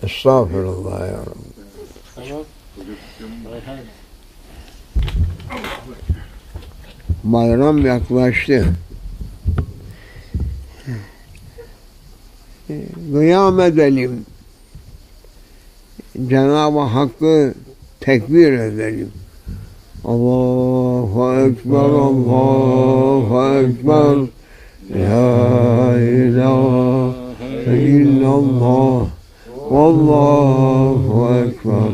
Estağfurullah ya Rabbi. Bayram yaklaştı. Kıyam edelim. Cenab-ı Hakk'ı tekbir edelim. Allahu Ekber, Allahu Ekber. La ilahe illallah. Vallahu Ekber.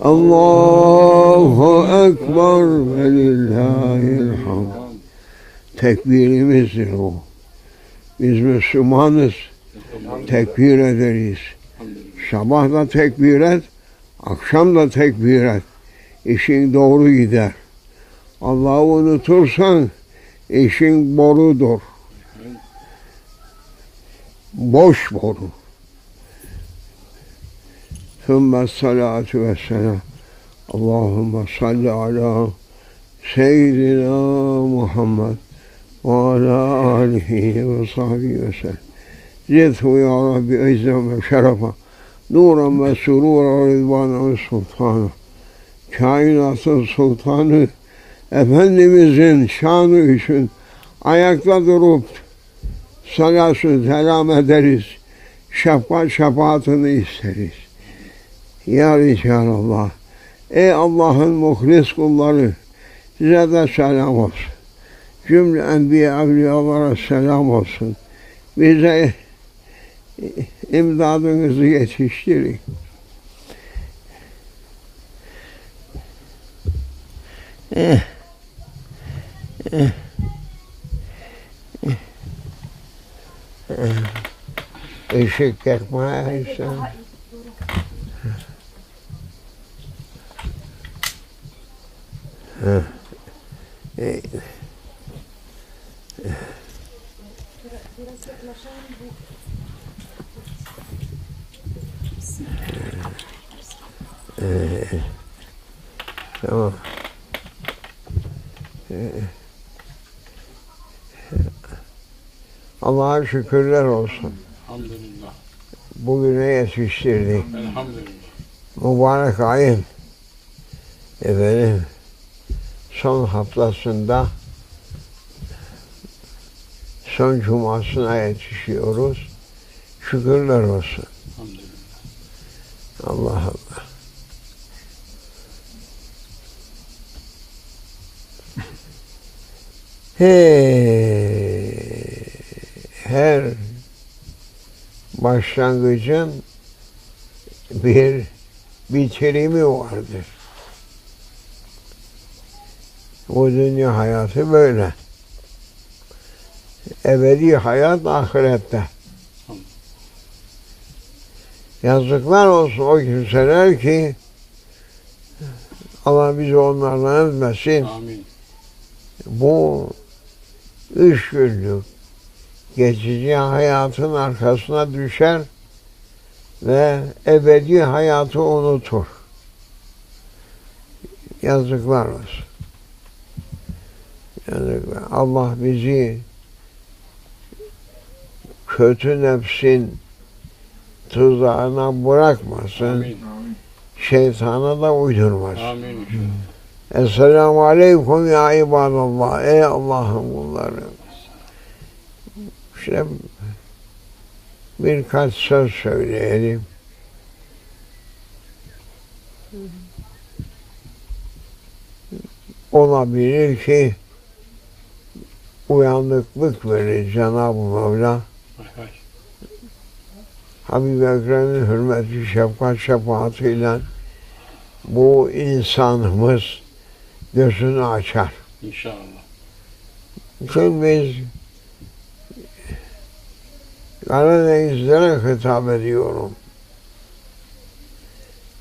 Allahu Ekber ve lillahil hamd. Tekbirimizdir o. Biz Müslümanız. Tekbir ederiz. Sabah da tekbir et, akşam da tekbir et. İşin doğru gider. Allah'ı unutursan işin borudur. Boş boru. Sümme salatu vesselam. Allahümme salli ala seyyidina Muhammed ve ala alihi ve sahbihi ve sellem. Zidhu ya Rabbi izzem ve şerefa. Nuran ve surura ve rızvana ve sultana. Kainatın sultanı Efendimizin şanı için ayakta durup salatü selam ederiz. Şefaatini isteriz. Ya Resulallah. Ey Allah'ın muhlis kulları, size de selam olsun. Cümle enbiya evliyalara selam olsun. Bize imdadınızı yetiştirin. Işık yakmaysa. Tamam. Allah'a şükürler olsun. Elhamdülillah. Bugüne yetiştirdik. Elhamdülillah. Mübarek ayın son haftasında son cumasına yetişiyoruz. Şükürler olsun. Elhamdülillah. Allah Allah. Her başlangıcın bir bitirimi vardır. Bu dünya hayatı böyle. Ebedi hayat ahirette. Yazıklar olsun o kimseler ki Allah bizi onlardan etmesin. Amin. Bu 3 günlük geçici hayatın arkasına düşer ve ebedi hayatı unutur. Yazıklar olsun. Yazıklar. Allah bizi kötü nefsin tuzağına bırakmasın. Amin. Şeytana da uydurmasın. Amin. Esselamu Aleyküm ya ibadallah. Ey Allah'ın kulları. İşte birkaç söz söyleyelim. Olabilir ki uyanıklık verir Cenab-ı Mevla. Habib-i Ekrem'in hürmeti, şefkat şefaatiyle bu insanımız gözünü açar. İnşallah. Çünkü biz Karadenizlere hitap ediyorum.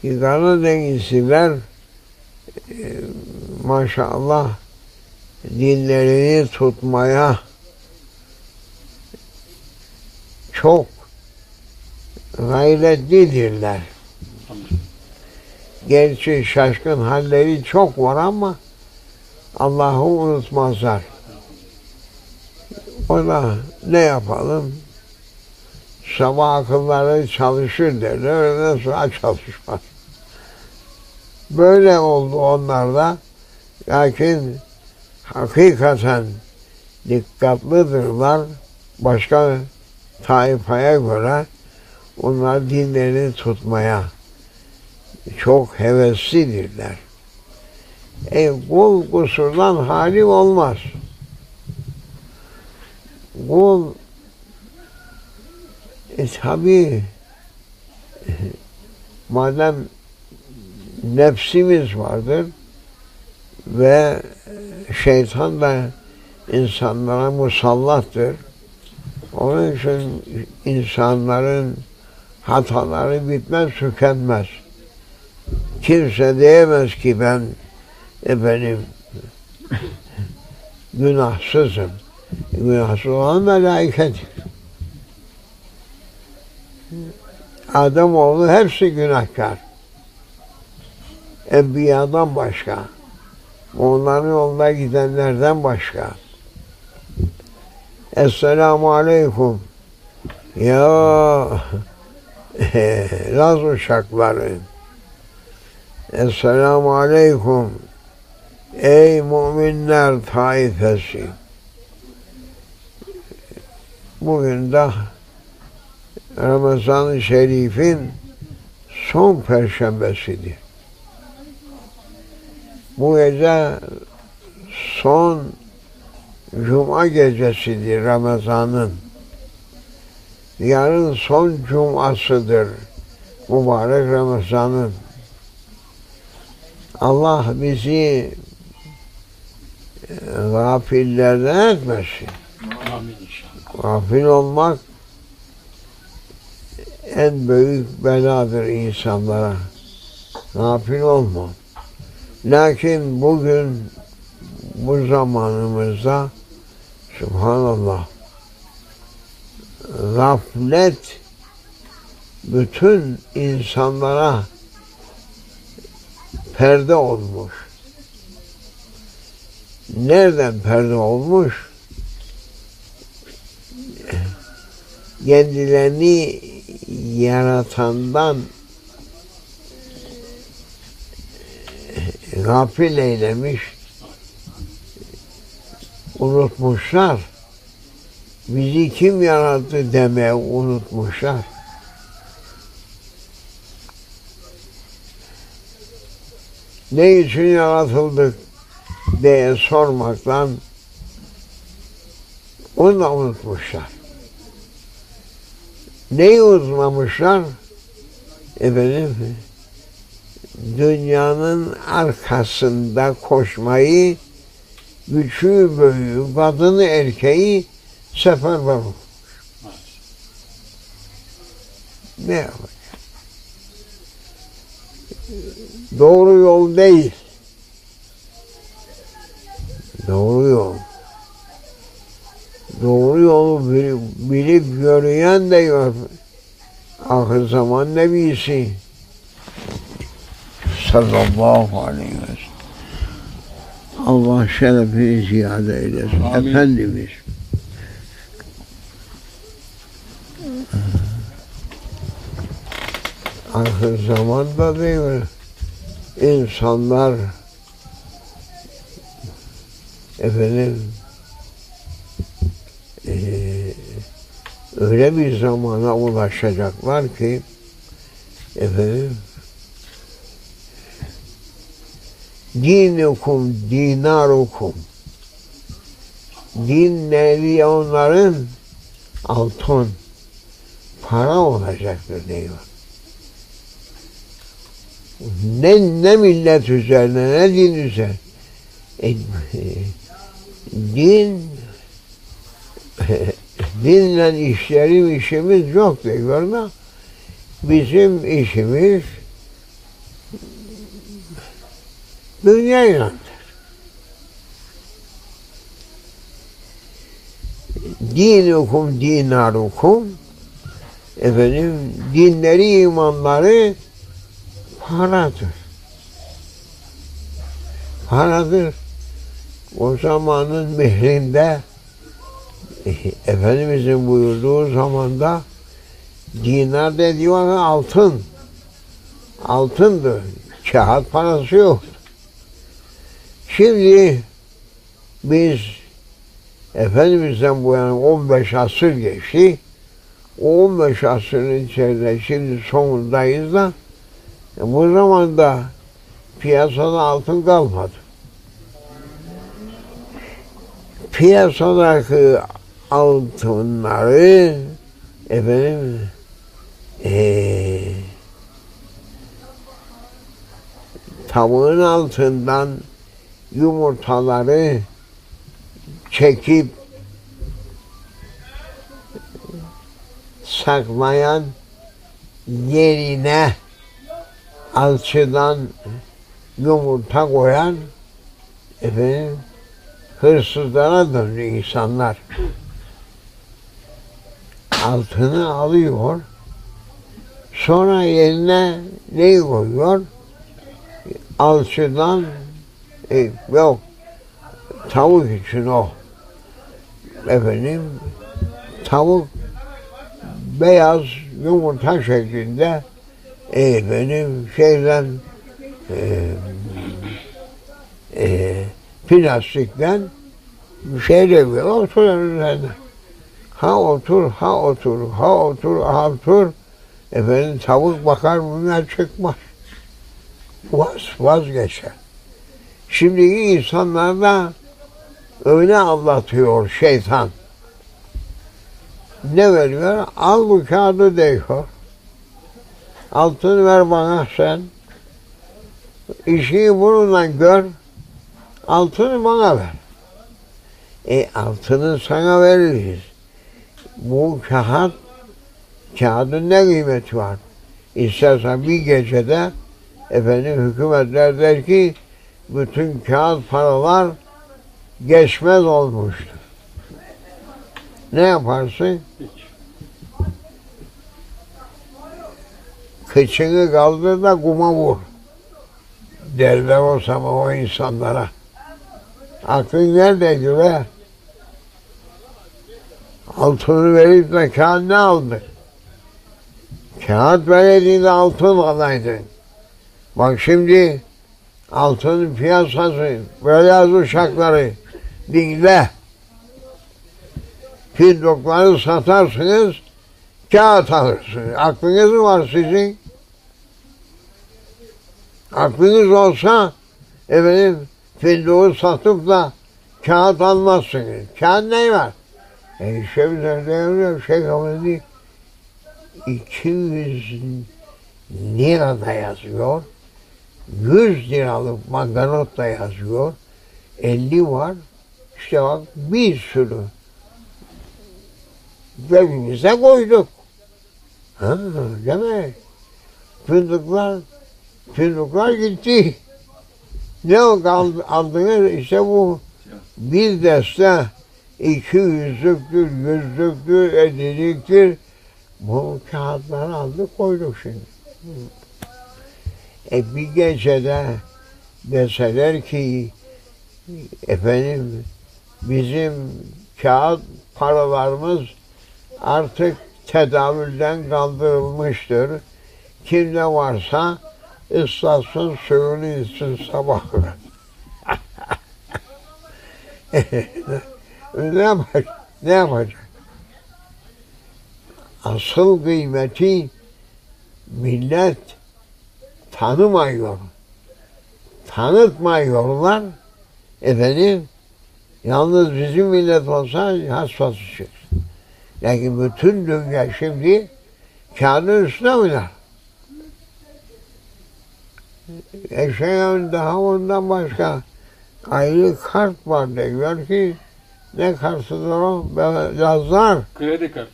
Karadenizliler maşallah dinlerini tutmaya çok gayretlidirler. Gerçi şaşkın halleri çok var ama Allah'ı unutmazlar. O da ne yapalım? sabah akılları çalışır derler, öğleden sonra çalışmaz. Böyle oldu onlarda. Lakin hakikaten dikkatlidirler. Başka taifaya göre onlar dinlerini tutmaya çok heveslidirler. Kul kusurdan hali olmaz. Kul tabi madem nefsimiz vardır ve şeytan da insanlara musallattır. Onun için insanların hataları bitmez, tükenmez. Kimse diyemez ki ben günahsızım. Günahsız olan melaikedir. Ademoğlu hepsi günahkar. Enbiyadan başka. Onların yoluna gidenlerden başka. Esselamu aleyküm. Ya Laz uşakları. Esselamu aleyküm. Ey müminler taifesi. Bugün de Ramazan-ı Şerif'in son perşembesidir. Bu gece son Cuma gecesidir Ramazan'ın. Yarın son Cuma'sıdır mübarek Ramazan'ın. Allah bizi gafillerden etmesin. Amin inşallah. Gafil olmak en büyük beladır insanlara. Gafil olma. Lakin bugün bu zamanımızda Subhanallah gaflet bütün insanlara perde olmuş. Nereden perde olmuş? Kendilerini yaratandan gafil eylemiş, unutmuşlar. Bizi kim yarattı demeye unutmuşlar. Ne için yaratıldık diye sormaktan onu da unutmuşlar. Neyi unutmamışlar? Dünyanın arkasında koşmayı, güçlü büyüğü, kadını erkeği seferber olmuş. Ne yapacak? Doğru yol değil. Doğru yol. Doğru yolu bilip yürüyen de yok. Ahir zaman nebisi sallallahu aleyhi ve sellem. Allah şerefini ziyade eylesin. Amin. Efendimiz. Ahir zamanda değil, insanlar öyle bir zamana ulaşacaklar ki dinukum dinarukum, dinleri onların altın para olacaktır diyor. Ne millet üzerine ne din üzerine. Dinle işimiz yok diyor da bizim işimiz dünyayla. Dinukum dinarukum, dinleri, imanları paradır. Paradır. O zamanın mihrinde Efendimizin buyurduğu zamanda Dinar dediği var altın. Altındı. Kağıt parası yok. Şimdi biz Efendimiz'den bu yana 15 asır geçti. O 15 asırın içerisinde şimdi sonundayız da bu zamanda piyasada altın kalmadı. Piyasadaki altınları efendim tavuğun altından yumurtaları çekip saklayan yerine alçıdan yumurta koyan efendim hırsızlara döndü insanlar. Altını alıyor, sonra yerine neyi koyuyor? Alçıdan yok, tavuk için o. Efendim, tavuk beyaz yumurta şeklinde benim şeyden plastikten bir şeyle bir oturuyor üzerine. Ha otur, ha otur, ha otur, ha otur. Efendim tavuk bakar bunlar çıkmaz. Vazgeçer. Şimdiki insanlar da öyle anlatıyor şeytan. Ne veriyor? Al bu kağıdı diyor. Altını ver bana sen. İşini bununla gör. Altını bana ver. Altını sana veririz. Bu kağıdın ne kıymeti var? İstersen bir gecede efendim hükümetler der ki bütün kağıt paralar geçmez olmuştur. Ne yaparsın? Kıçını kaldır da kuma vur. Derler o zaman o insanlara. Aklın neredeydi be? Altını verip de kağıt ne aldı? Kağıt verdiğinde altın alaydın. Bak şimdi altının piyasası, beyaz uşakları dinle. Fildokları satarsınız, kağıt alırsınız. Aklınız mı var sizin? Aklınız olsa efendim fildoğu satıp da kağıt almazsınız. Kağıt ne var? Şey kabul değil. 200 lira da yazıyor. 100 liralık banknot da yazıyor. 50 var. İşte bak bir sürü. Cebimize koyduk. Ha, değil mi? Fındıklar gitti. Ne o aldınız? İşte bu bir deste 200'lüktür, 100'lüktür, 50'liktir. Bu kağıtları aldık koyduk şimdi. Bir gecede deseler ki efendim bizim kağıt paralarımız artık tedavülden kaldırılmıştır. Kimde varsa ıslatsın suyunu içsin sabah. Ne yapacak? Asıl kıymeti millet tanımıyor. Tanıtmıyorlar. Efendim, yalnız bizim millet olsa hasfası çıksın. Lakin bütün dünya şimdi kağıdın üstüne oynar. Daha ondan başka ayrı kart var diyor ki ne kartıdır o? Yazlar. Kredi kartı.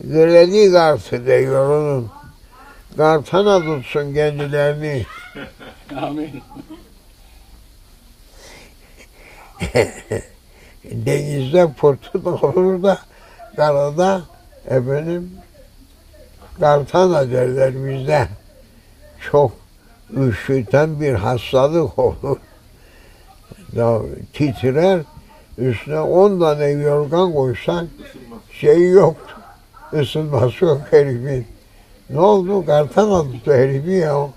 Kredi kartı diyor onun. Kartana tutsun kendilerini. Amin. Denizde fırtına olur da karada efendim kartana derler bizde. Çok üşüten bir hastalık olur. Ya, titrer, üstüne 10 tane yorgan koysan şey yoktu. ısınması yok herifin. Ne oldu? Kartal tuttu herifi ya.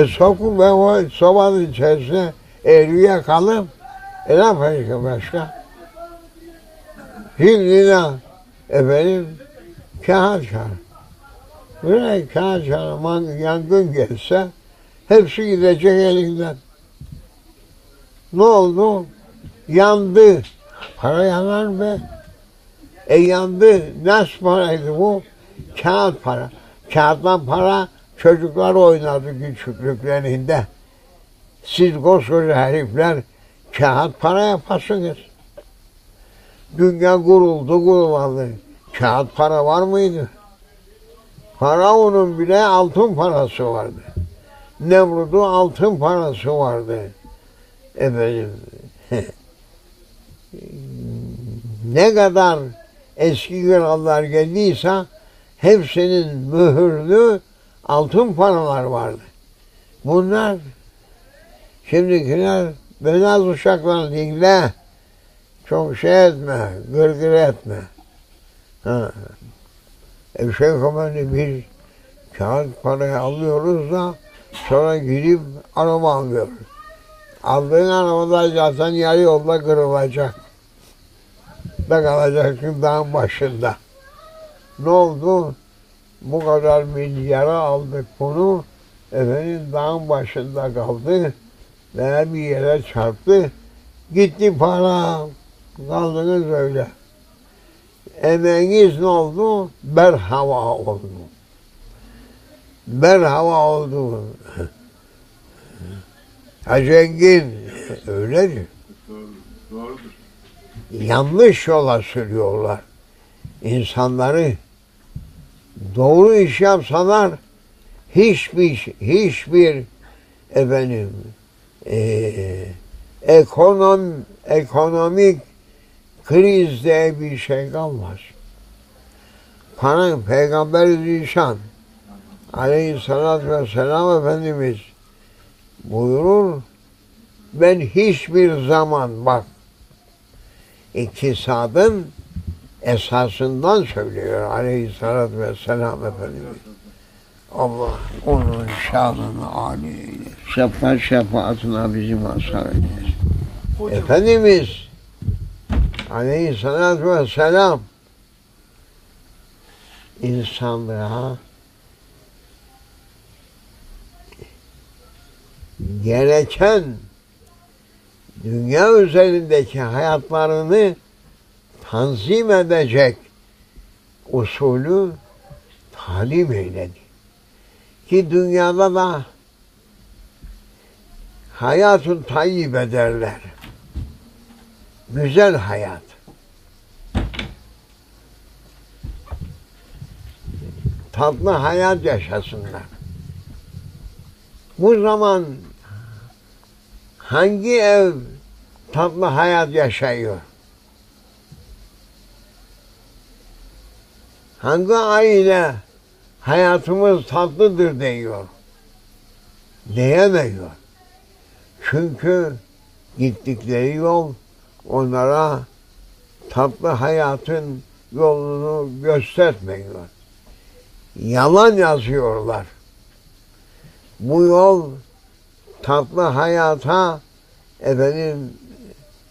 Sokun ben o sobanın içerisine eriye kalıp ne yapacak başka? Hillina efendim kağıt çağır. Böyle kağıt çağırman yangın gelse hepsi gidecek elinden. Ne oldu? Yandı. Para yanar mı? Yandı. Nasıl paraydı bu? Kağıt para. Kağıttan para çocuklar oynadı küçüklüklerinde. Siz koskoca herifler kağıt para yapasınız. Dünya kuruldu. Kağıt para var mıydı? Firavun'un bile altın parası vardı. Nemrut'un altın parası vardı. Efendim, ne kadar eski krallar geldiyse hepsinin mühürlü altın paralar vardı. Bunlar şimdikiler beyaz uşaklar dinle, çok şey etme, gırgır etme. Şeyh Efendi biz kağıt parayı alıyoruz da sonra gidip araba alıyoruz. Aldığın arabada zaten yarı yolda kırılacak. Da kalacaksın dağın başında. Ne oldu? Bu kadar milyara aldık bunu. Efendim dağın başında kaldı. Veya bir yere çarptı. Gitti para. Kaldınız öyle. Emeğiniz ne oldu? Berhava oldu. Berhava oldu. Ha zengin. Öyledir. Doğrudur. Yanlış yola sürüyorlar. İnsanları doğru iş yapsalar hiçbir efendim ekonomik kriz diye bir şey kalmaz. Peygamber-i Zişan Aleyhisselatü Vesselam Efendimiz buyurur, ben hiçbir zaman bak iktisadın esasından söylüyor Aleyhisselatü Vesselam Efendimiz. Allah onun şanını âli eylesin. Şefaatine bizi mazhar eylesin. Efendimiz Aleyhisselatü Vesselam insanlığa gereken dünya üzerindeki hayatlarını tanzim edecek usulü talim eyledi. Ki dünyada da hayatın tayyip ederler. Güzel hayat. Tatlı hayat yaşasınlar. Bu zaman hangi ev tatlı hayat yaşıyor? Hangi aile hayatımız tatlıdır diyor? Diyemiyor. Çünkü gittikleri yol onlara tatlı hayatın yolunu göstermiyor. Yalan yazıyorlar. Bu yol tatlı hayata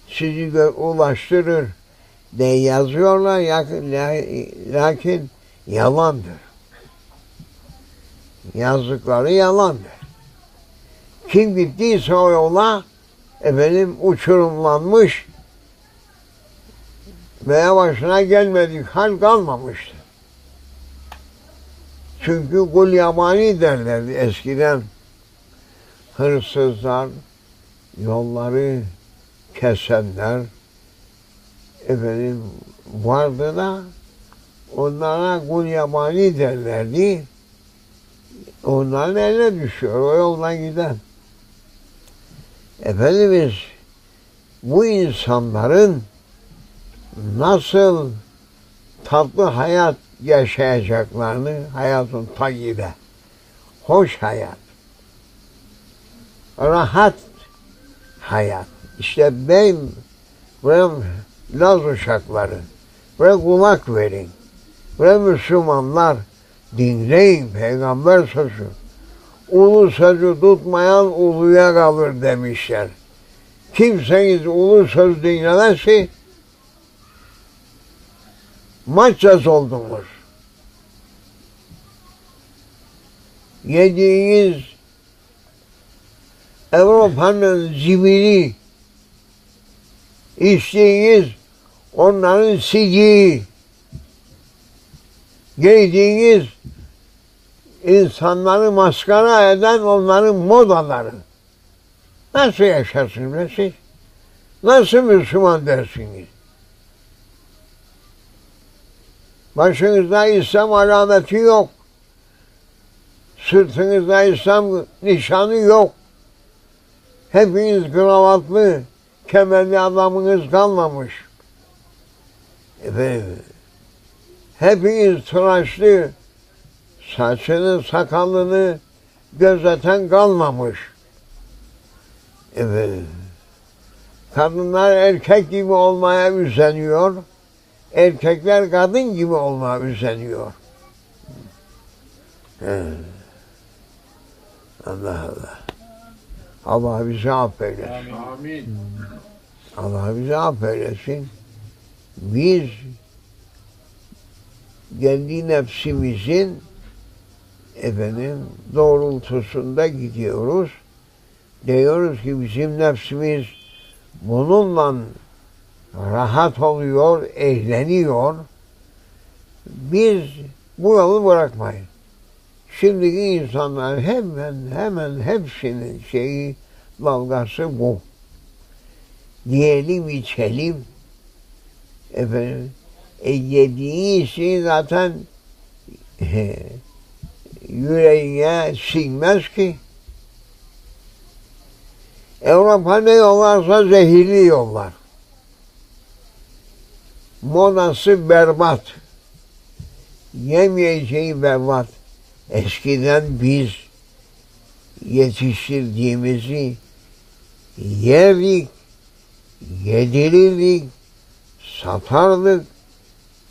sizi ulaştırır diye yazıyorlar, lakin yalandır. Yazdıkları yalandır. Kim gittiyse o yola uçurumlanmış veya başına gelmedik hal kalmamıştır. Çünkü kul yabani derlerdi eskiden. Hırsızlar, yolları kesenler vardı da onlara kul yabani derlerdi. Onların eline düşüyor o yoldan giden. Efendimiz bu insanların nasıl tatlı hayat yaşayacaklarını, hayatın tayyibe, hoş hayat, rahat hayat. İşte ben Laz uşakları ve kulak verin. Ve Müslümanlar dinleyin peygamber sözü. Ulu sözü tutmayan uluya kalır demişler. Kimseniz ulu söz dinlemezse maçsız oldunuz. Yediğiniz Avrupa'nın zibini, içtiğiniz onların sidiği, giydiğiniz insanları maskara eden onların modaları. Nasıl yaşarsınız siz? Nasıl Müslüman dersiniz? Başınızda İslam alameti yok. Sırtınızda İslam nişanı yok. Hepiniz kravatlı, kemerli adamınız kalmamış. Efendim, hepiniz tıraşlı, saçını, sakalını gözeten kalmamış. Efendim, kadınlar erkek gibi olmaya üzeniyor, erkekler kadın gibi olmaya üzeniyor. Allah Allah. Allah bizi affeylesin. Amin. Allah bizi affeylesin. Biz kendi nefsimizin doğrultusunda gidiyoruz. Diyoruz ki bizim nefsimiz bununla rahat oluyor, eğleniyor. Biz bu yolu bırakmayın. Şimdiki insanlar hemen hepsinin dalgası bu. Yiyelim, içelim. Yediği şey zaten yüreğine sinmez ki. Avrupa ne yollarsa zehirli yollar. Modası berbat. Yemeyeceği berbat. Eskiden biz yetiştirdiğimizi yerdik, yedirirdik, satardık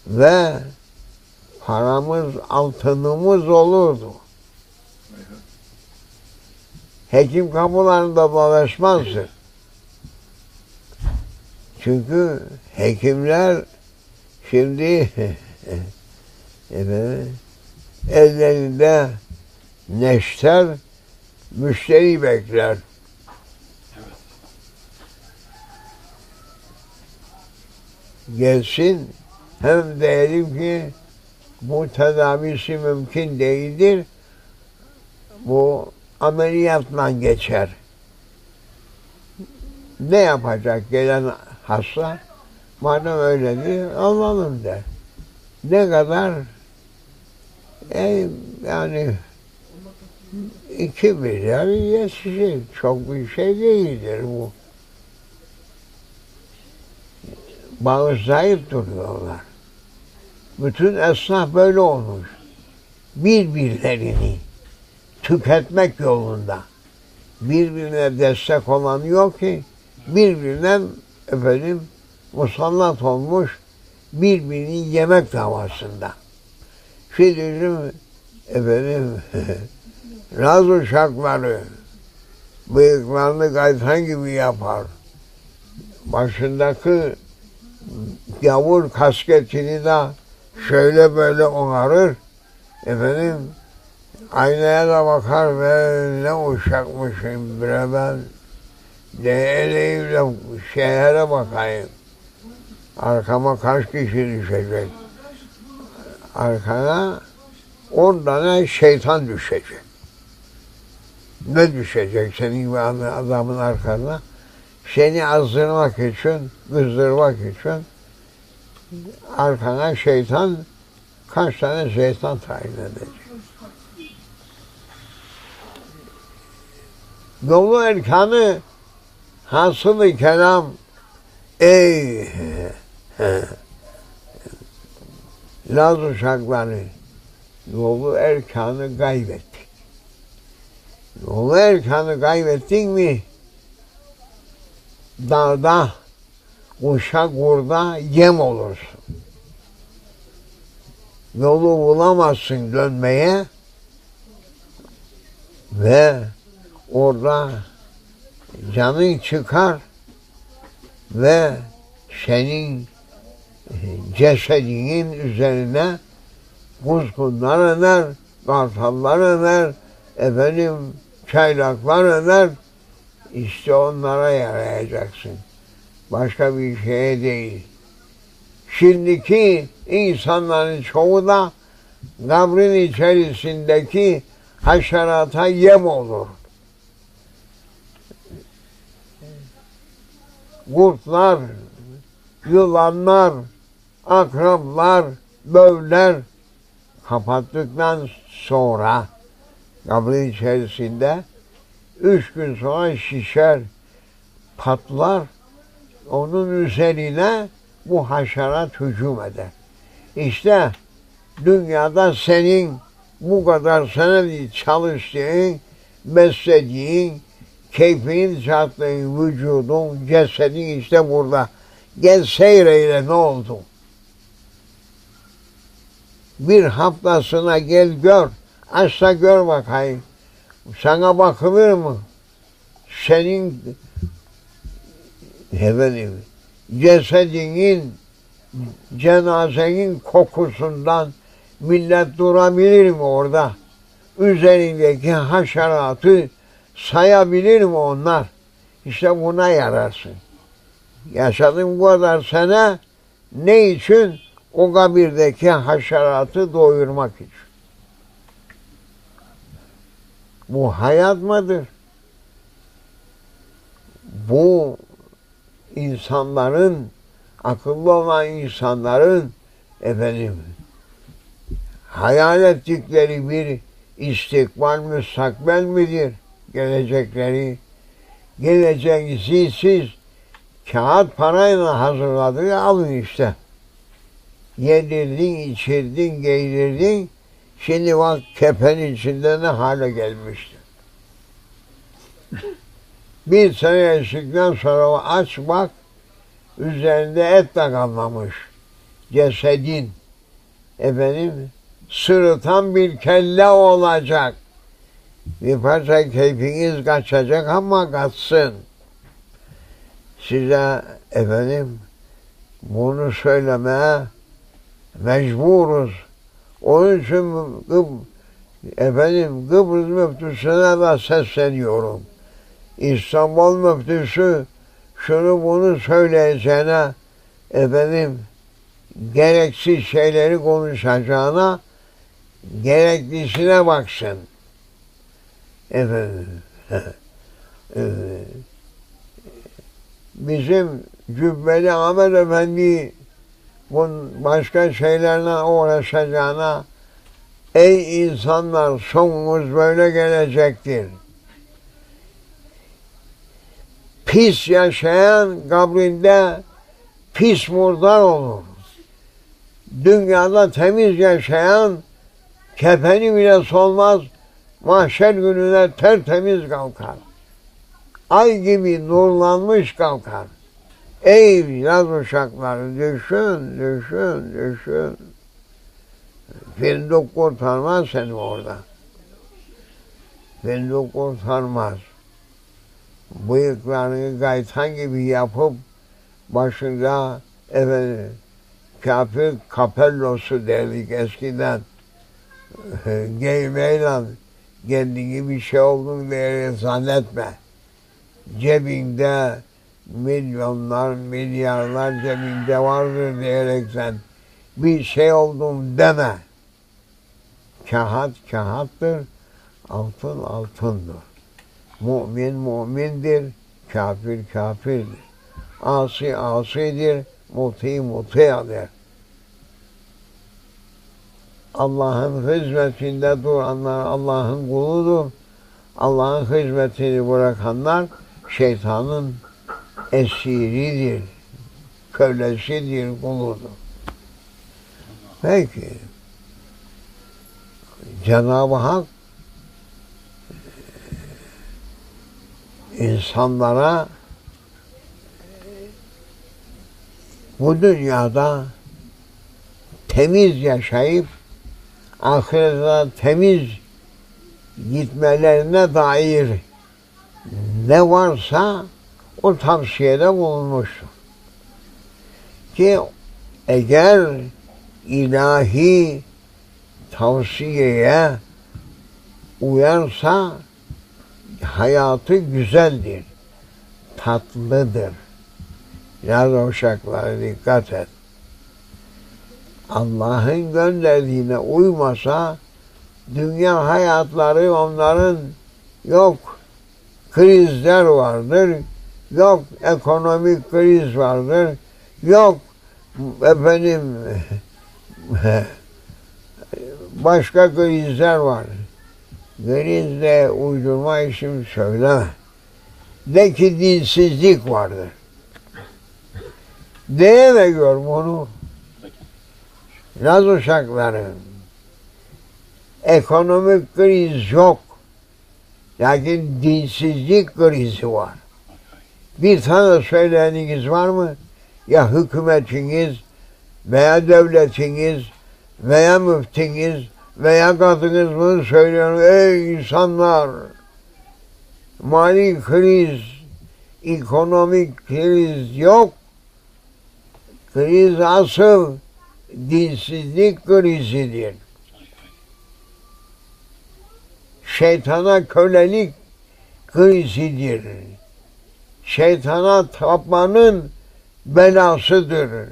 ve paramız, altınımız olurdu. Hekim kapılarında dolaşmazdı. Çünkü hekimler şimdi ellerinde neşter, müşteri bekler. Gelsin, hem diyelim ki bu tedavisi mümkün değildir, bu ameliyatla geçer. Ne yapacak gelen hasta? Madem öyledir, alalım der. Ne kadar? Yani 2 milyar yetişir. Çok bir şey değildir bu. Bağışlayıp duruyorlar. Bütün esnaf böyle olmuş. Birbirlerini tüketmek yolunda. Birbirine destek olan yok ki, birbirine musallat olmuş, birbirini yemek davasında. Şimdi Laz uşakları bıyıklarını kaytan gibi yapar. Başındaki gavur kasketini de şöyle böyle onarır. Aynaya da bakar ve ne uşakmışım bre ben. Değerleyim de şehre bakayım. Arkama kaç kişi düşecek? Arkana 10 tane şeytan düşecek. Ne düşecek senin gibi adamın arkasına? Seni azdırmak için, kızdırmak için arkana şeytan, kaç tane şeytan tayin edecek. Yolu erkanı hasılı kelam, ey Laz uşakları, yolu erkanı kaybettik. Yolu erkanı kaybettin mi, dağda, kuşa kurda yem olursun. yolu bulamazsın dönmeye ve orada canın çıkar ve senin cesedinin üzerine kuzgunlar iner, kartallar iner, çaylaklar iner. İşte onlara yarayacaksın. Başka bir şeye değil. Şimdiki insanların çoğu da kabrin içerisindeki haşerata yem olur. Kurtlar, yılanlar, akraplar, böğürler kapattıktan sonra kabrin içerisinde 3 gün sonra şişer, patlar, onun üzerine bu haşerat hücum eder. İşte dünyada senin bu kadar sene çalıştığın, beslediğin, keyfini çattığın vücudun, cesedin işte burada. Gel seyreyle ne oldu? Bir haftasına gel gör, aç da gör bakayım. Sana bakılır mı? Senin cesedinin, cenazenin kokusundan millet durabilir mi orada? Üzerindeki haşeratı sayabilir mi onlar? İşte buna yararsın. Yaşadın bu kadar sene ne için? O kabirdeki haşeratı doyurmak için. Bu hayat mıdır? Bu insanların, akıllı olan insanların hayal ettikleri bir istikbal, müstakbel midir? Gelecekleri, geleceğinizi siz kağıt parayla hazırladığı alın işte. Yedirdin, içirdin, giydirdin, şimdi bak kefen içinde ne hale gelmişti. Bir sene geçtikten sonra aç bak, üzerinde et de kalmamış. Cesedin, sırıtan bir kelle olacak. Bir parça keyfiniz kaçacak ama kaçsın. Size bunu söylemeye mecburuz. Onun için Kıbrıs Müftüsü'ne de sesleniyorum. İstanbul Müftüsü şunu bunu söyleyeceğine gereksiz şeyleri konuşacağına gereklisine baksın. Bizim Cübbeli Ahmet Efendi başka şeylerle uğraşacağına ey insanlar sonumuz böyle gelecektir. Pis yaşayan kabrinde pis murdar olur. Dünyada temiz yaşayan kefeni bile solmaz, mahşer gününe tertemiz kalkar. Ay gibi nurlanmış kalkar. Ey yaz uşakları düşün, düşün, düşün. Fındık kurtarmaz seni orada. Fındık kurtarmaz. Bıyıklarını gaytan gibi yapıp başında kafir kapellosu derdik eskiden. Giymeyle kendini bir şey olduğunu diye zannetme. Cebinde milyonlar, milyarlar cebinde vardır diyerekten bir şey oldum deme. Kağıt kağıttır, altın altındır. Mümin mümindir, kafir kafirdir. Asi asidir, muti mutidir. Allah'ın hizmetinde duranlar Allah'ın kuludur. Allah'ın hizmetini bırakanlar şeytanın esiridir, kölesidir, kuludur. Peki, Cenab-ı Hak insanlara bu dünyada temiz yaşayıp ahirete temiz gitmelerine dair ne varsa o tavsiyede bulunmuştur. Ki eğer ilahi tavsiyeye uyarsa hayatı güzeldir, tatlıdır. Biraz uşaklara dikkat et. Allah'ın gönderdiğine uymasa dünya hayatları onların yok krizler vardır, yok ekonomik kriz vardır, yok efendim başka krizler var. Krizle uydurma işim söyleme. De ki dinsizlik vardır. Diyemiyor bunu. Laz uşakları. Ekonomik kriz yok. Lakin dinsizlik krizi var. Bir tane söyleyeniniz var mı? Ya hükümetiniz veya devletiniz veya müftiniz veya kadınız bunu söylüyor. Ey insanlar! Mali kriz, ekonomik kriz yok. Kriz asıl dinsizlik krizidir. Şeytana kölelik krizidir. Şeytana tapmanın belasıdır.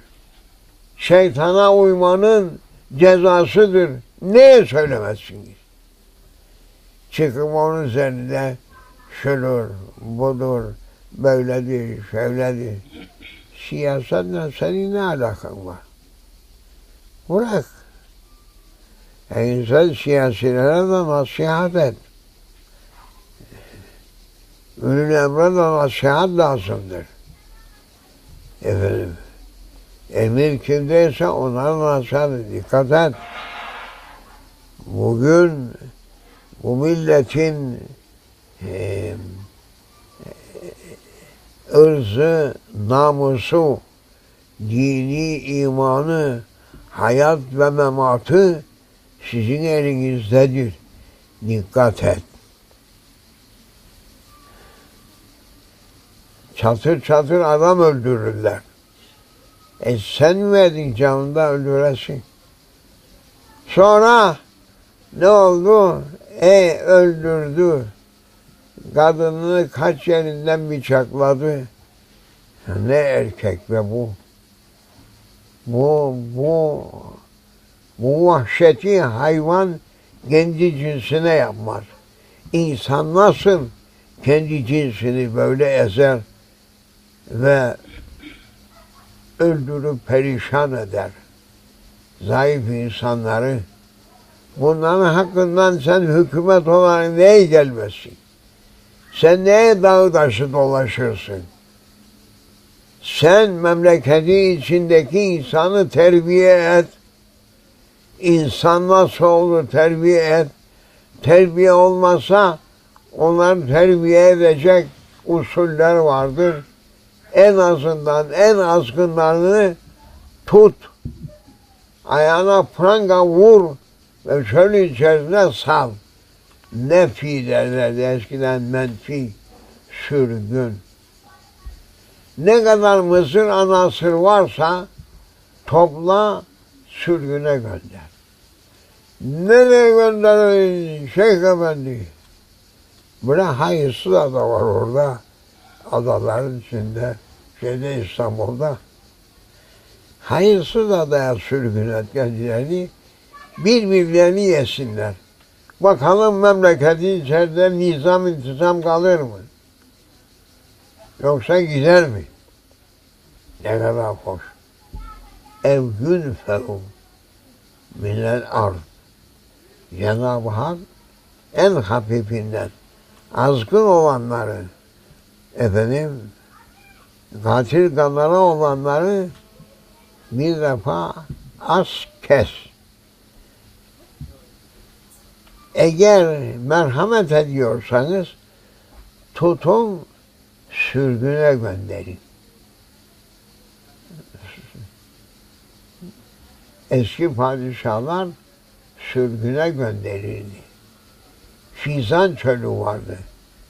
Şeytana uymanın cezasıdır. Neye söylemezsiniz? Çıkıp onun üzerinde şudur, budur, böyledir, şöyledir. Siyasetle senin ne alakan var? Bırak. İnsan siyasilere de nasihat et. Ünlü emre de nasihat lazımdır. Efendim, emir kimdeyse onlara nasihat et. Dikkat et. Bugün bu milletin ırzı, namusu, dini, imanı, hayat ve mematı sizin elinizdedir. Dikkat et. Çatır çatır adam öldürürler. Sen mi verdin canını da öldüresin? Sonra ne oldu? Öldürdü. Kadını kaç yerinden bıçakladı. Ne erkek be bu? Bu vahşeti hayvan kendi cinsine yapmaz. İnsan nasıl kendi cinsini böyle ezer ve öldürüp perişan eder? Zayıf insanları. Bunların hakkından sen hükümet olarak neye gelmesin? Sen neye dağı taşı dolaşırsın? Sen memleketi içindeki insanı terbiye et. İnsan nasıl olur terbiye et. Terbiye olmasa onları terbiye edecek usuller vardır. En azından en azgınlarını tut. Ayağına pranga vur ve şöyle içerisine sal. Nefi derlerdi eskiden, menfi, sürgün. Ne kadar mısır anasır varsa topla, sürgüne gönder. Nereye gönderin Şeyh Efendi? Böyle hayırsız ada var orada. Adaların içinde, İstanbul'da. Hayırsız adaya sürgün et kendilerini, birbirlerini yesinler. Bakalım memleketi içeride nizam intizam kalır mı? Yoksa gider mi? Ne kadar hoş. Evgün fehum minel ard. Cenab-ı Hak en hafifinden azgın olanları, katil kanlara olanları bir defa az kes. Eğer merhamet ediyorsanız tutun, sürgüne gönderin. Eski padişahlar sürgüne gönderildi. Fizan çölü vardı.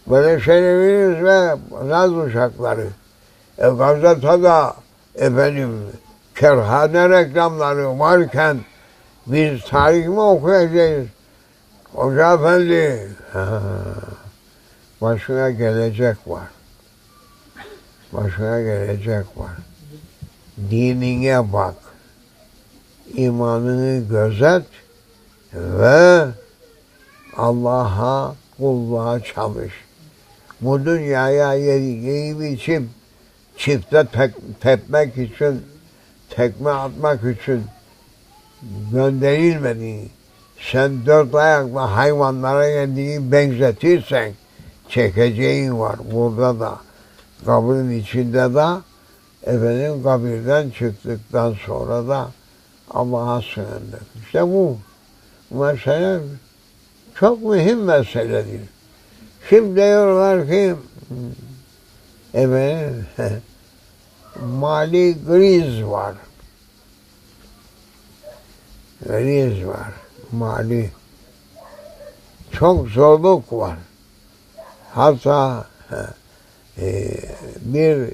Böyle şeylerimiz ve Laz uşakları. Gazetada efendim kerhane reklamları varken biz tarih mi okuyacağız? Hoca efendi, başına gelecek var. Başına gelecek var. Dinine bak. İmanını gözet ve Allah'a kulluğa çalış. Bu dünyaya yiyip içip çifte tepmek için, tekme atmak için gönderilmediği, sen dört ayaklı hayvanlara yediği benzetirsen çekeceğin var burada da. Kabrin içinde de efendim kabirden çıktıktan sonra da Allah'a sığındık. İşte bu mesele çok mühim meseledir. Şimdi diyorlar ki efendim mali kriz var. Kriz var. Mali. Çok zorluk var. Hatta bir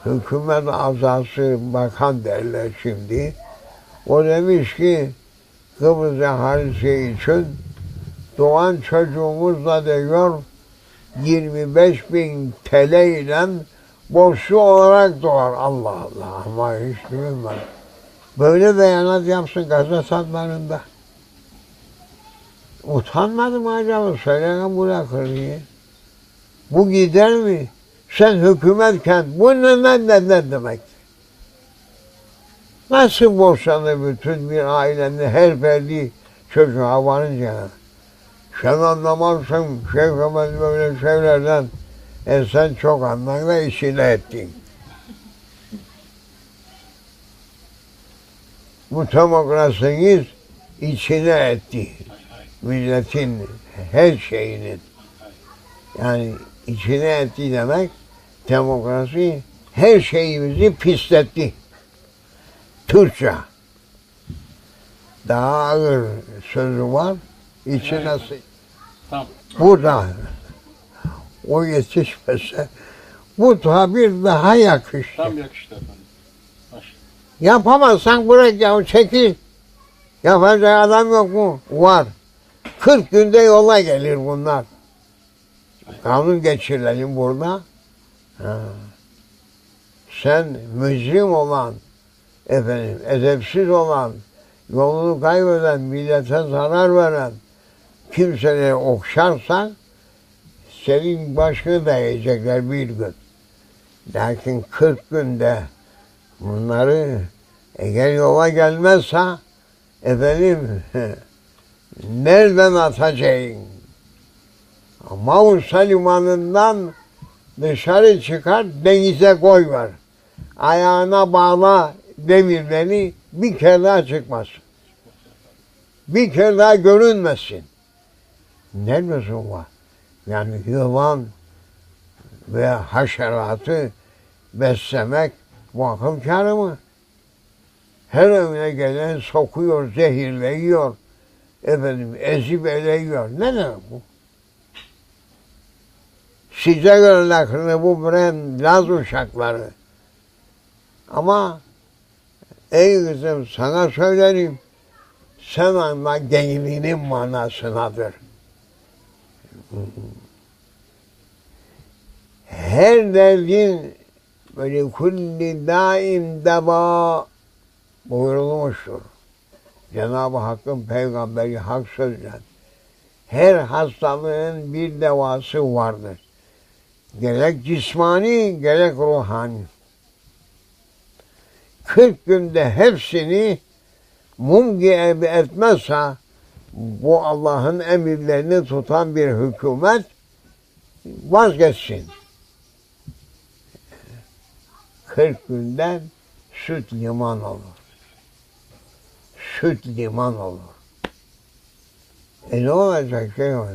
hükümet azası bakan derler şimdi. O demiş ki Kıbrıs ahalisi için doğan çocuğumuzla diyor 25.000 TL ile borçlu olarak doğar. Allah Allah, ama hiç bilmem. Böyle beyanat yapsın gazete adlarında. Utanmadı mı acaba? Söyleyen bırakır diye. Bu gider mi? Sen hükümetken bu ne demek? Nasıl borçlanır bütün bir ailenin her verdiği çocuğa varınca? Sen anlamazsın Şeyh Ömer böyle şeylerden. Sen çok anlar ve işine ettin. Bu demokrasiniz içine etti. Milletin her şeyinin. Yani içine etti demek demokrasi her şeyimizi pisletti. Türkçe. Daha ağır sözü var. İçine Tamam. burada o yetişmese bu tabir daha yakıştı. Tam yakıştı efendim. Baş. Yapamazsan bırak ya, çekil. Yapacak adam yok mu? Var. 40 günde yola gelir bunlar. Kanun geçirelim burada. Ha. Sen mücrim olan, efendim, edepsiz olan, yolunu kaybeden, millete zarar veren kimseleri okşarsan senin başını da yiyecekler bir gün. Lakin 40 günde bunları eğer yola gelmezse efendim nereden atacaksın? Mausa limanından dışarı çıkar, denize koy var. Ayağına bağla demirleri, bir kere daha çıkmasın. Bir kere daha görünmesin. Ne lüzum var? Yani yılan ve haşeratı beslemek bu akıl kârı mı? Her önüne gelen sokuyor, zehirleyiyor, efendim ezip eleyiyor. Ne demek bu? Size göre lakını bu bilen Laz uşakları. Ama ey kızım sana söylerim, sen anla gençliğinin manasınadır. Her derdin böyle kulli daim deva buyurulmuştur. Cenab-ı Hakk'ın peygamberi hak sözle. Her hastalığın bir devası vardır. Gerek cismani, gerek ruhani. 40 günde hepsini mum gibi etmezse bu Allah'ın emirlerini tutan bir hükümet vazgeçsin. 40 günden süt liman olur. Süt liman olur. Ne olacak şey var?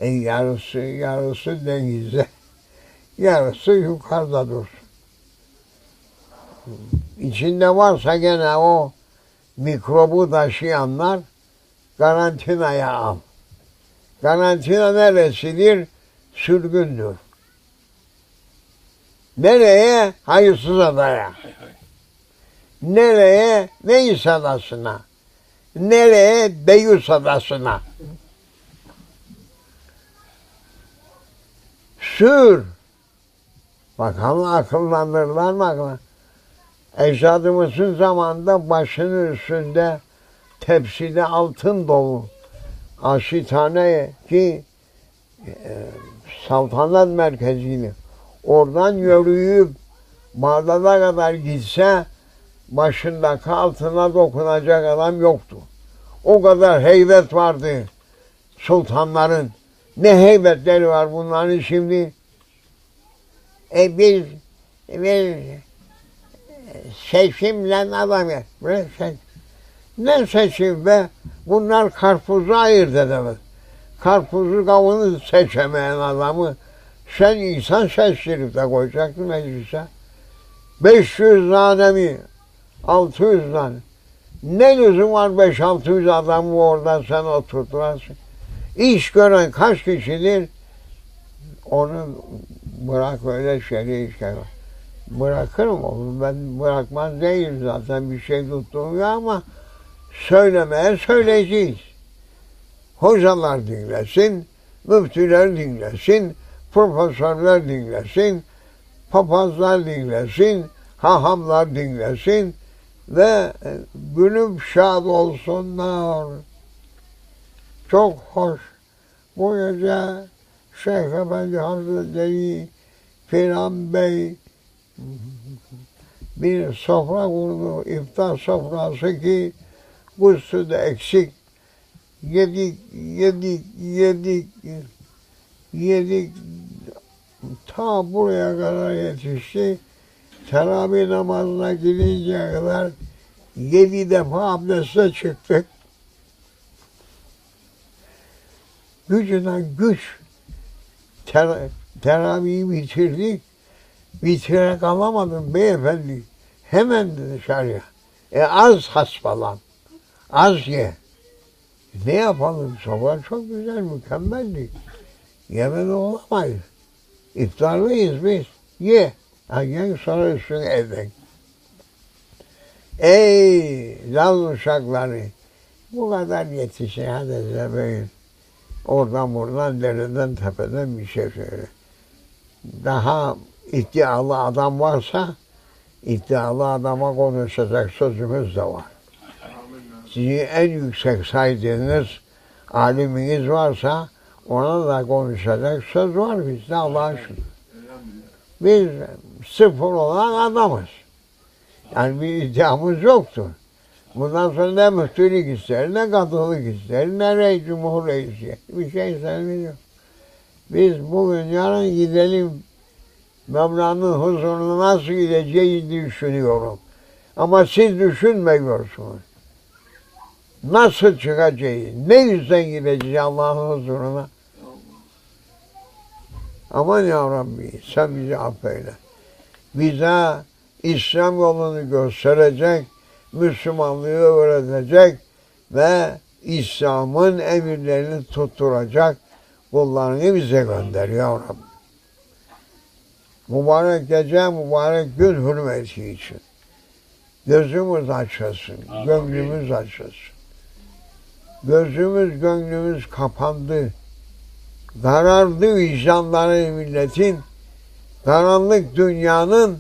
Yarısı denizde, yarısı yukarıda dursun. İçinde varsa gene o mikrobu taşıyanlar karantinaya al. Karantina neresidir? Sürgündür. Nereye? Hayırsız adaya. Hay hay. Nereye? Neis adasına. Nereye? Deyus adasına. Sür. Bakalım akıllandırırlar mı aklına? Ecdadımızın zamanında başının üstünde tepside altın dolu aşitane ki saltanat merkezini oradan yürüyüp Bağdat'a kadar gitse başındaki altına dokunacak adam yoktu. O kadar heybet vardı sultanların. Ne heybetleri var bunların şimdi. Bir seçimle adam ya. Ne seçim be? Bunlar karpuzu ayırt edemez. Karpuzu kavunu seçemeyen adamı sen insan seçtirip de koyacaksın meclise. 500 tane mi? 600 tane. Ne lüzum var 500-600 adamı orada sen oturturasın. İş gören kaç kişidir? Onu bırak öyle şeyleri işler. Bırakırım onu. Ben bırakmaz değil zaten bir şey tuttuğum ya ama söylemeye söyleyeceğiz. Hocalar dinlesin, müftüler dinlesin, profesörler dinlesin, papazlar dinlesin, hahamlar dinlesin ve gülüp şad olsunlar. Çok hoş. Bu gece Şeyh Efendi Hazretleri Firan Bey bir sofra kurdu, iftar sofrası ki gussü de eksik. Yedik, ta buraya kadar yetişti. Teravih namazına gidinceye kadar 7 defa abdeste çıktık. Gücünden güç teravihi bitirdik. Bitirerek alamadım beyefendi. Hemen dışarıya. Az haspalan. Az ye. Ne yapalım? Sofra çok güzel, mükemmeldi. Yemeden olamayız. İftarlıyız biz. Ye. Gel sonra üstüne evden. Ey Laz uşakları! Bu kadar yetişin hadi size böyle. Oradan buradan, dereden tepeden bir şey söyle. Daha iddialı adam varsa, iddialı adama konuşacak sözümüz de var. Sizin en yüksek saydığınız aliminiz varsa, ona da konuşacak söz var bizde Allah'a şükür. Biz sıfır olan adamız. Yani bir iddiamız yoktur. Bundan sonra ne müftülük ister, ne kadılık ister, ne reis cumhur reisi. Bir şey istemiyor. Biz bugün yarın gidelim Mevla'nın huzuruna nasıl gideceğiz düşünüyorum. Ama siz düşünmüyorsunuz. Nasıl çıkacağız, ne yüzden gideceğiz Allah'ın huzuruna? Aman ya Rabbi sen bizi affeyle. Bize İslam yolunu gösterecek, Müslümanlığı öğretecek ve İslam'ın emirlerini tutturacak kullarını bize gönder ya Rabbi. Mübarek gece, mübarek gün hürmeti için. Gözümüz açılsın, gönlümüz açılsın. Gözümüz, gönlümüz kapandı. Karardı vicdanları milletin, karanlık dünyanın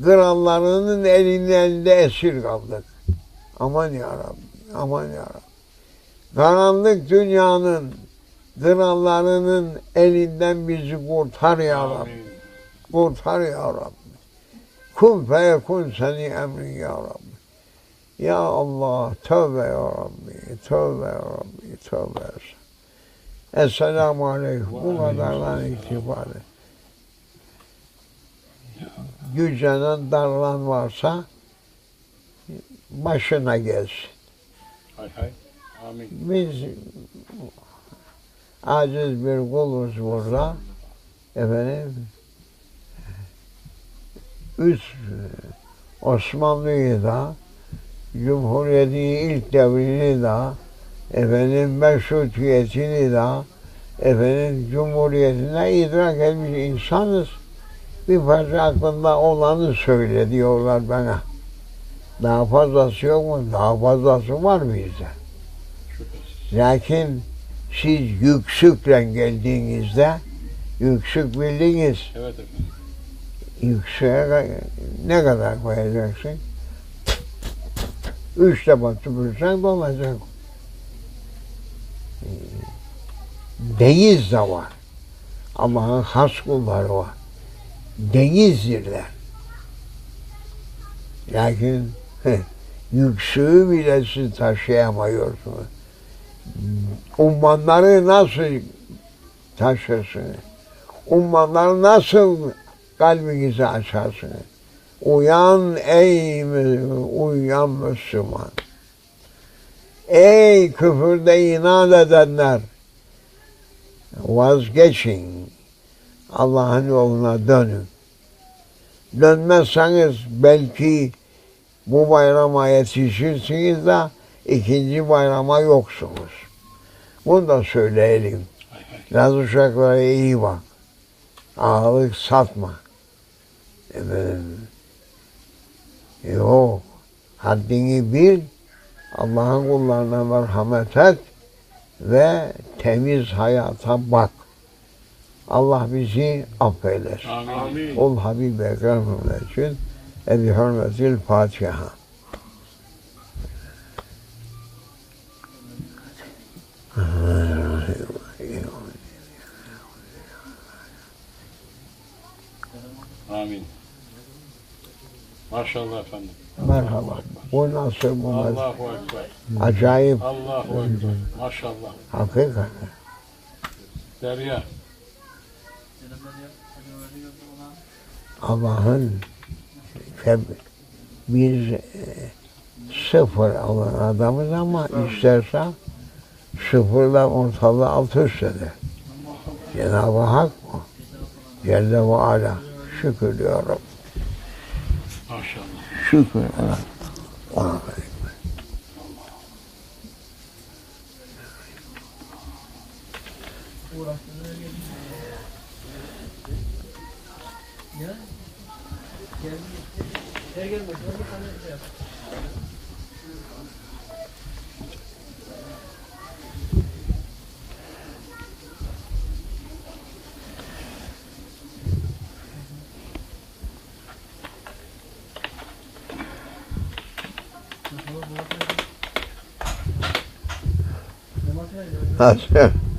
krallarının elinde esir kaldık. Aman ya Rabbi, aman ya Rabbi. Karanlık dünyanın krallarının elinden bizi kurtar ya Rabbi. Kurtar ya Rabbi. Kun feyekun seni emrin ya Rabbi. Ya Allah, tövbe ya Rabbi, tövbe ya Rabbi, tövbe ya Rabbi. Esselamu Aleyküm. Bu kadardan itibaren. Gücenen darlan varsa başına gelsin. Hay hay. Amin. Biz aciz bir kuluz burada. Efendim üst Osmanlı'yı da Cumhuriyetin ilk devrini de, efendim meşrutiyetini de, efendim cumhuriyetine idrak etmiş insanız. Bir parça aklında olanı söyle diyorlar bana. Daha fazlası yok mu? Daha fazlası var bizde. Lakin siz yüksükle geldiğinizde, yüksük bildiniz, Evet efendim. yükseğe ne kadar koyacaksın? 3 defa tüpürsen dolacak. Deniz de var. Allah'ın has kulları var. Denizdirler. Lakin yüksüğü bile siz taşıyamıyorsunuz. Ummanları nasıl taşırsınız? Ummanları nasıl kalbinizi açarsınız? Uyan ey uyan Müslüman. Ey küfürde inat edenler. Vazgeçin. Allah'ın yoluna dönün. Dönmezseniz belki bu bayrama yetişirsiniz de ikinci bayrama yoksunuz. Bunu da söyleyelim. Laz uşaklara iyi bak. Ağalık satma. Efendim, yok. Haddini bil. Allah'ın kullarına merhamet et ve temiz hayata bak. Allah bizi affeylesin. Amin. Ol Habib-i Ekrem için bi hürmetil Fatiha. Amin. Maşallah efendim. Merhaba. Bu nasıl bu nasıl? Allahu Ekber. Acayip. Allahu Ekber. Maşallah. Hakikaten. Derya. Allah'ın biz sıfır alan adamız ama isterse sıfırla ortalığı alt üst eder. Cenab-ı Hak mı? Celle ve Ala. Şükür diyorum. Maşallah. Şükür ona. Nasıl?